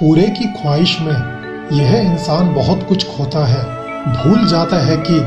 पूरे की ख्वाहिश में यह इंसान बहुत कुछ खोता है, भूल जाता है कि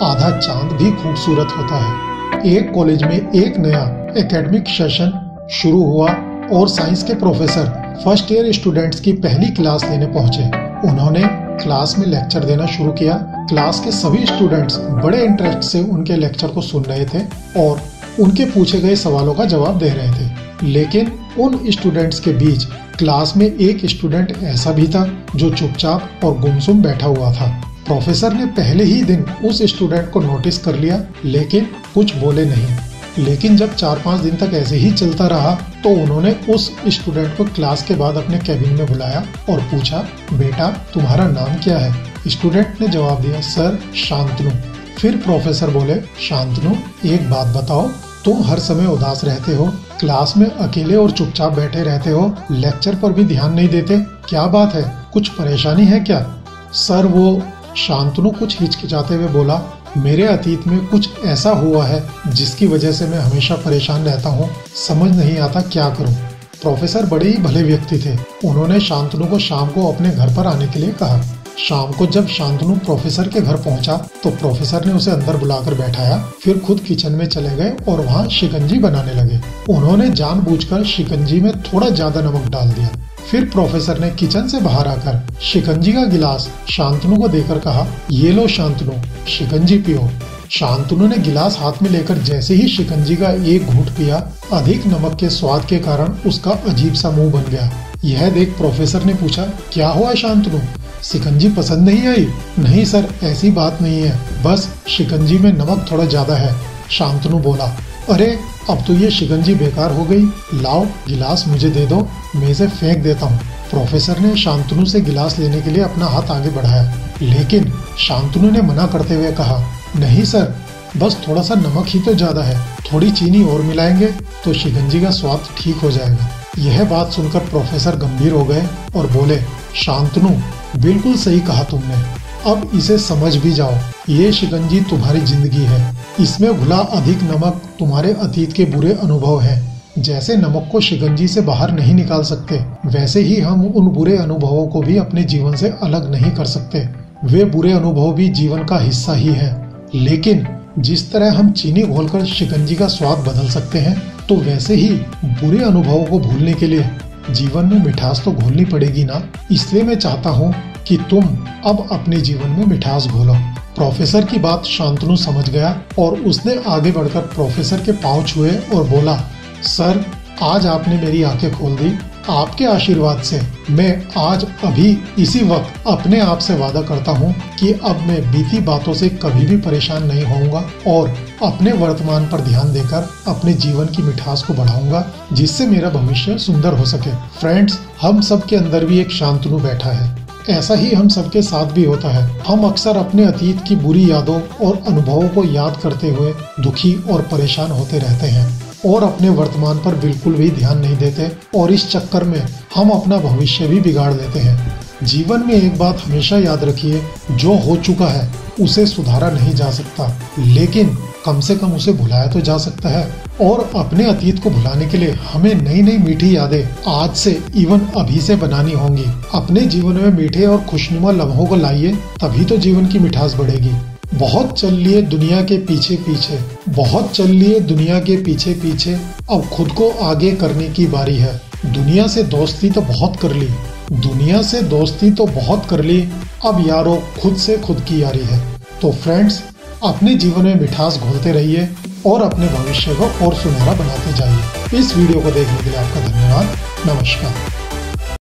आधा चांद भी खूबसूरत होता है। एक कॉलेज में एक नया एकेडमिक सेशन शुरू हुआ और साइंस के प्रोफेसर फर्स्ट ईयर स्टूडेंट्स की पहली क्लास लेने पहुंचे। उन्होंने क्लास में लेक्चर देना शुरू किया। क्लास के सभी स्टूडेंट्स बड़े इंटरेस्ट से उनके लेक्चर को सुन रहे थे और उनके पूछे गए सवालों का जवाब दे रहे थे। लेकिन उन स्टूडेंट्स के बीच क्लास में एक स्टूडेंट ऐसा भी था जो चुपचाप और गुमसुम बैठा हुआ था। प्रोफेसर ने पहले ही दिन उस स्टूडेंट को नोटिस कर लिया, लेकिन कुछ बोले नहीं। लेकिन जब 4-5 दिन तक ऐसे ही चलता रहा तो उन्होंने उस स्टूडेंट को क्लास के बाद अपने कैबिन में बुलाया और पूछा, बेटा तुम्हारा नाम क्या है? स्टूडेंट ने जवाब दिया, सर शांतनु। फिर प्रोफेसर बोले, शांतनु एक बात बताओ, तुम हर समय उदास रहते हो, क्लास में अकेले और चुपचाप बैठे रहते हो, लेक्चर पर भी ध्यान नहीं देते, क्या बात है? कुछ परेशानी है क्या? सर वो शांतनु कुछ हिचकिचाते हुए बोला, मेरे अतीत में कुछ ऐसा हुआ है जिसकी वजह से मैं हमेशा परेशान रहता हूँ, समझ नहीं आता क्या करूँ। प्रोफेसर बड़े ही भले व्यक्ति थे। उन्होंने शांतनु को शाम को अपने घर पर आने के लिए कहा। शाम को जब शांतनु प्रोफेसर के घर पहुंचा तो प्रोफेसर ने उसे अंदर बुलाकर बैठाया, फिर खुद किचन में चले गए और वहां शिकंजी बनाने लगे। उन्होंने जानबूझकर शिकंजी में थोड़ा ज्यादा नमक डाल दिया। फिर प्रोफेसर ने किचन से बाहर आकर शिकंजी का गिलास शांतनु को देकर कहा, ये लो शांतनु, शिकंजी पियो। शांतनु ने गिलास हाथ में लेकर जैसे ही शिकंजी का एक घूंट पिया, अधिक नमक के स्वाद के कारण उसका अजीब सा मुंह बन गया। यह देख प्रोफेसर ने पूछा, क्या हुआ शांतनु, शिकंजी पसंद नहीं आई? नहीं सर, ऐसी बात नहीं है, बस शिकंजी में नमक थोड़ा ज्यादा है, शांतनु बोला। अरे अब तो ये शिकंजी बेकार हो गई, लाओ गिलास मुझे दे दो, मैं इसे फेंक देता हूँ। प्रोफेसर ने शांतनु से गिलास लेने के लिए अपना हाथ आगे बढ़ाया, लेकिन शांतनु ने मना करते हुए कहा, नहीं सर, बस थोड़ा सा नमक ही तो ज्यादा है, थोड़ी चीनी और मिलाएंगे तो शिकंजी का स्वाद ठीक हो जाएगा। यह बात सुनकर प्रोफेसर गंभीर हो गए और बोले, शांतनु बिल्कुल सही कहा तुमने, अब इसे समझ भी जाओ, ये शिकंजी तुम्हारी जिंदगी है, इसमें घुला अधिक नमक तुम्हारे अतीत के बुरे अनुभव हैं। जैसे नमक को शिकंजी से बाहर नहीं निकाल सकते, वैसे ही हम उन बुरे अनुभवों को भी अपने जीवन से अलग नहीं कर सकते। वे बुरे अनुभव भी जीवन का हिस्सा ही है। लेकिन जिस तरह हम चीनी घोलकर शिकंजी का स्वाद बदल सकते हैं, तो वैसे ही बुरे अनुभवों को भूलने के लिए जीवन में मिठास तो घोलनी पड़ेगी ना। इसलिए मैं चाहता हूँ कि तुम अब अपने जीवन में मिठास घोलो। प्रोफेसर की बात शांतनु समझ गया और उसने आगे बढ़कर प्रोफेसर के पांव छुए और बोला, सर आज आपने मेरी आंखें खोल दी, आपके आशीर्वाद से मैं आज अभी इसी वक्त अपने आप से वादा करता हूँ कि अब मैं बीती बातों से कभी भी परेशान नहीं होऊंगा और अपने वर्तमान पर ध्यान देकर अपने जीवन की मिठास को बढ़ाऊंगा, जिससे मेरा भविष्य सुंदर हो सके। फ्रेंड्स, हम सब के अंदर भी एक शांतनु बैठा है। ऐसा ही हम सबके साथ भी होता है। हम अक्सर अपने अतीत की बुरी यादों और अनुभवों को याद करते हुए दुखी और परेशान होते रहते हैं और अपने वर्तमान पर बिल्कुल भी ध्यान नहीं देते और इस चक्कर में हम अपना भविष्य भी बिगाड़ देते हैं। जीवन में एक बात हमेशा याद रखिए, जो हो चुका है उसे सुधारा नहीं जा सकता, लेकिन कम से कम उसे भुलाया तो जा सकता है। और अपने अतीत को भुलाने के लिए हमें नई नई मीठी यादें आज से इवन अभी से बनानी होंगी। अपने जीवन में मीठे और खुशनुमा लम्हों को लाइए, तभी तो जीवन की मिठास बढ़ेगी। बहुत चल लिए दुनिया के पीछे पीछे, बहुत चल लिए दुनिया के पीछे पीछे, अब खुद को आगे करने की बारी है। दुनिया से दोस्ती तो बहुत कर ली, दुनिया से दोस्ती तो बहुत कर ली, अब यारो खुद से खुद की यारी है। तो फ्रेंड्स, अपने जीवन में मिठास घोलते रहिए और अपने भविष्य को और सुनहरा बनाते जाइए। इस वीडियो को देखने के लिए आपका धन्यवाद। नमस्कार।